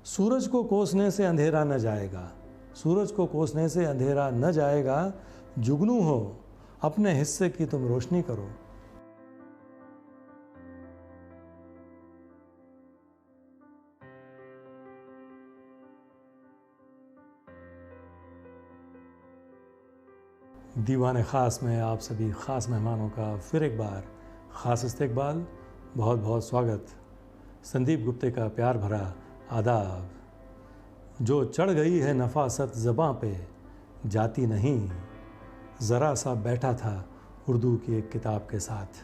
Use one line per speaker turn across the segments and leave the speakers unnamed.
सूरज को कोसने से अंधेरा न जाएगा, सूरज को कोसने से अंधेरा न जाएगा। जुगनू हो अपने हिस्से की तुम रोशनी करो। दीवाने ख़ास में आप सभी ख़ास मेहमानों का फिर एक बार ख़ास इस्तकबाल, बहुत बहुत स्वागत। संदीप गुप्ते का प्यार भरा आदाब। जो चढ़ गई है नफासत ज़बां पे, जाती नहीं, ज़रा सा बैठा था उर्दू की एक किताब के साथ।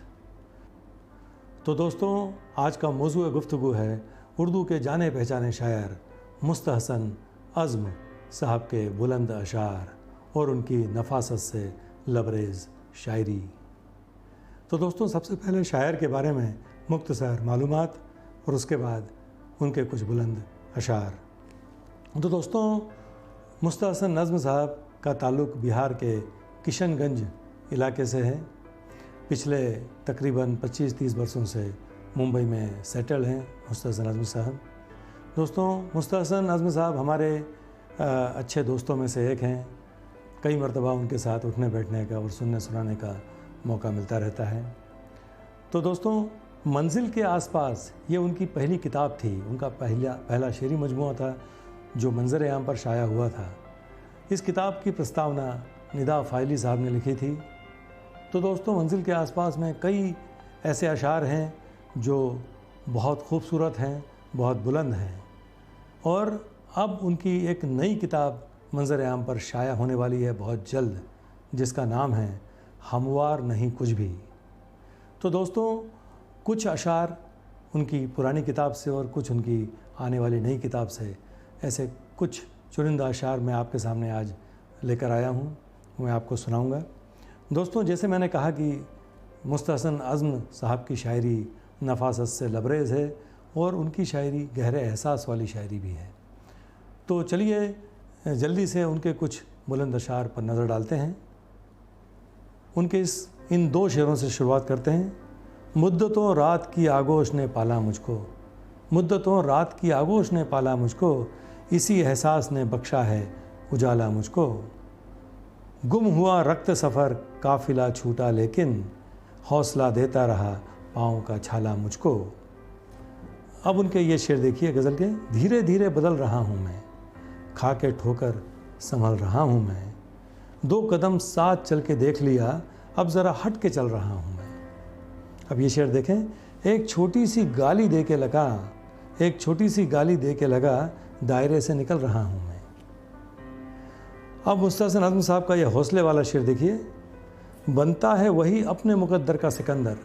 तो दोस्तों, आज का मौज़ू गुफ्तगू है उर्दू के जाने पहचाने शायर मुस्तहसन अज़्म साहब के बुलंद अशार और उनकी नफासत से लबरेज़ शायरी। तो दोस्तों, सबसे पहले शायर के बारे में मुख्तसर मालूमात और उसके बाद उनके कुछ बुलंद अशार। तो दोस्तों, मुस्तहसन नज़्म साहब का ताल्लुक़ बिहार के किशनगंज इलाके से है। पिछले तकरीबन 25-30 वर्षों से मुंबई में सेटल हैं मुस्तहसन नज़्म साहब। दोस्तों, मुस्तहसन नज़्म साहब हमारे अच्छे दोस्तों में से एक हैं। कई मरतबा उनके साथ उठने बैठने का और सुनने सुनाने का मौका मिलता रहता है। तो दोस्तों, मंजिल के आसपास ये उनकी पहली किताब थी। उनका पहला शेरी मजमूआ था जो मंजर आम पर शाया हुआ था। इस किताब की प्रस्तावना निदा फ़ाइली साहब ने लिखी थी। तो दोस्तों, मंजिल के आसपास में कई ऐसे अशार हैं जो बहुत खूबसूरत हैं, बहुत बुलंद हैं। और अब उनकी एक नई किताब मंजर आम पर शाया होने वाली है बहुत जल्द, जिसका नाम है हमवार नहीं कुछ भी। तो दोस्तों, कुछ अशार उनकी पुरानी किताब से और कुछ उनकी आने वाली नई किताब से, ऐसे कुछ चुनिंदा अशार मैं आपके सामने आज लेकर आया हूँ, मैं आपको सुनाऊंगा। दोस्तों, जैसे मैंने कहा कि मुस्तहसन अज़्म साहब की शायरी नफासत से लबरेज़ है और उनकी शायरी गहरे एहसास वाली शायरी भी है। तो चलिए जल्दी से उनके कुछ बुलंद अशार पर नज़र डालते हैं। उनके इन दो शेरों से शुरुआत करते हैं। मुद्दतों रात की आगोश ने पाला मुझको, मुद्दतों रात की आगोश ने पाला मुझको, इसी एहसास ने बख्शा है उजाला मुझको। गुम हुआ रक्त सफ़र काफ़िला छूटा लेकिन, हौसला देता रहा पाँव का छाला मुझको। अब उनके ये शेर देखिए गज़ल के। धीरे धीरे बदल रहा हूँ मैं, खा के ठोकर संभल रहा हूँ मैं। 2 कदम साथ चल के देख लिया, अब ज़रा हट के चल रहा हूँ मैं। अब ये शेर देखें। एक छोटी सी गाली दे के लगा, एक छोटी सी गाली दे के लगा, दायरे से निकल रहा हूँ मैं। अब मुस्तहसन नज़्म साहब का ये हौसले वाला शेर देखिए। बनता है वही अपने मुकद्दर का सिकंदर,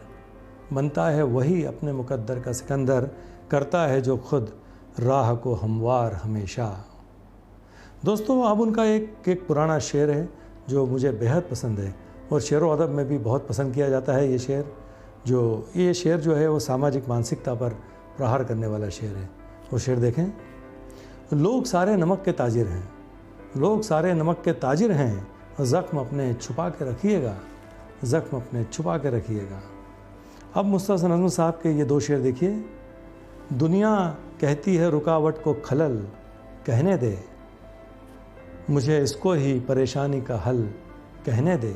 बनता है वही अपने मुकद्दर का सिकंदर, करता है जो खुद राह को हमवार हमेशा। दोस्तों, अब उनका एक पुराना शेर है जो मुझे बेहद पसंद है और शेर व अदब में भी बहुत पसंद किया जाता है। ये शेर जो है वो सामाजिक मानसिकता पर प्रहार करने वाला शेर है। वो शेर देखें। लोग सारे नमक के ताजिर हैं, लोग सारे नमक के ताजिर हैं, ज़ख्म अपने छुपा के रखिएगा, ज़ख्म अपने छुपा के रखिएगा। अब मुस्तहसन नज़्म साहब के ये 2 शेर देखिए। दुनिया कहती है रुकावट को खलल, कहने दे, मुझे इसको ही परेशानी का हल कहने दे।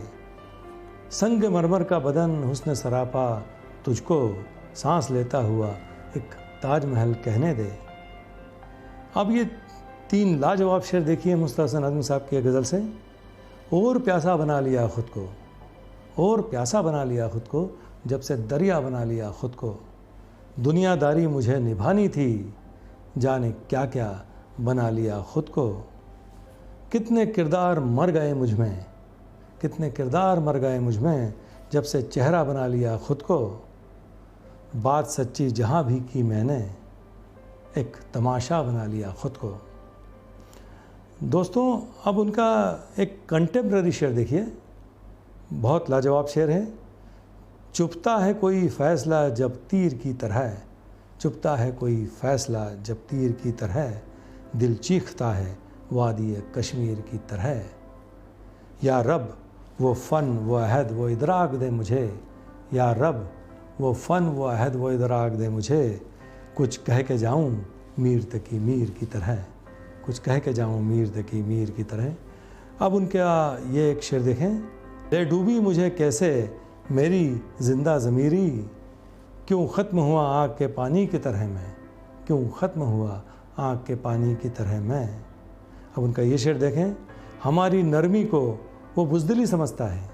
संग मरमर का बदन हुस्न सरापा, तुझको सांस लेता हुआ एक ताजमहल कहने दे। अब ये 3 लाजवाब शेर देखिए मुस्तहसन नज़्म साहब की गज़ल से। और प्यासा बना लिया खुद को, और प्यासा बना लिया खुद को, जब से दरिया बना लिया खुद को। दुनियादारी मुझे निभानी थी, जाने क्या क्या बना लिया खुद को। कितने किरदार मर गए मुझ में, कितने किरदार मर गए मुझ में, जब से चेहरा बना लिया खुद को। बात सच्ची जहाँ भी की मैंने, एक तमाशा बना लिया खुद को। दोस्तों, अब उनका एक कंटेम्प्रेरी शेर देखिए, बहुत लाजवाब शेर है। चुपता है कोई फ़ैसला जब तीर की तरह, चुपता है कोई फ़ैसला जब तीर की तरह, दिल चीखता है वादी कश्मीर की तरह। या रब वो फ़न वो अहद वो इदराक दे मुझे, या रब वो फ़न वो अहद वो इदराक दे मुझे। कुछ कह के जाऊँ मीर तकी मीर की तरह, कुछ कह के जाऊँ मीर तकी मीर की तरह। अब उनका ये एक शेर देखें, ले डूबी मुझे कैसे मेरी जिंदा ज़मीरी, क्यों ख़त्म हुआ आग के पानी की तरह मैं, क्यों ख़त्म हुआ आग के पानी की तरह मैं। अब उनका ये शेर देखें, हमारी नरमी को वो बुज़दिली समझता है,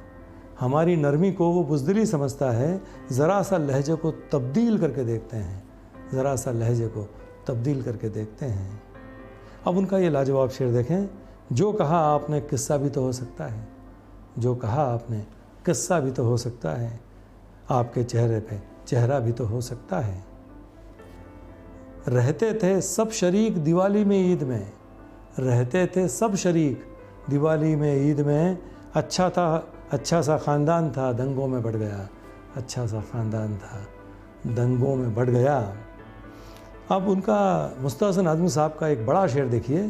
हमारी नरमी को वो बुज़दिली समझता है, ज़रा सा लहजे को तब्दील करके देखते हैं, ज़रा सा लहजे को तब्दील करके देखते हैं। अब उनका ये लाजवाब शेर देखें, जो कहा आपने किस्सा भी तो हो सकता है, जो कहा आपने किस्सा भी तो हो सकता है, आपके चेहरे पे चेहरा भी तो हो सकता है। रहते थे सब शरीक दिवाली में ईद में, रहते थे सब शरीक दिवाली में ईद में, अच्छा था अच्छा सा ख़ानदान था दंगों में बढ़ गया, अच्छा सा ख़ानदान था दंगों में बढ़ गया। अब उनका मुस्तहसन आज़मी साहब का एक बड़ा शेर देखिए,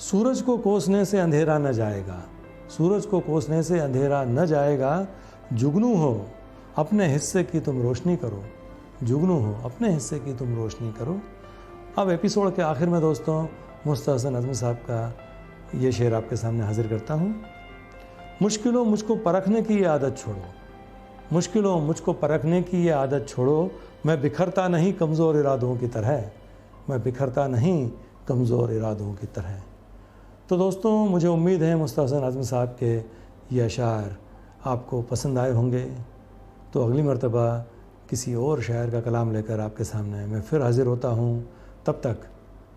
सूरज को कोसने से अंधेरा न जाएगा, सूरज को कोसने से अंधेरा न जाएगा, जुगनू हो अपने हिस्से की तुम रोशनी करो, जुगनू हो अपने हिस्से की तुम रोशनी करो। अब एपिसोड के आखिर में दोस्तों मुस्तहसन आज़मी साहब का ये शेर आपके सामने हाजिर करता हूँ। मुश्किलों मुझको परखने की ये आदत छोड़ो, मुश्किलों मुझको परखने की ये आदत छोड़ो, मैं बिखरता नहीं कमज़ोर इरादों की तरह, मैं बिखरता नहीं कमज़ोर इरादों की तरह। तो दोस्तों मुझे उम्मीद है मुस्तहसन आज़मी साहब के ये अशार आपको पसंद आए होंगे। तो अगली मर्तबा किसी और शायर का कलाम लेकर आपके सामने मैं फिर हाज़िर होता हूँ। तब तक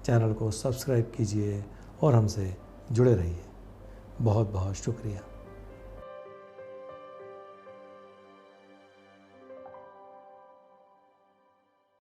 चैनल को सब्सक्राइब कीजिए और हमसे जुड़े रहिए। बहुत बहुत शुक्रिया।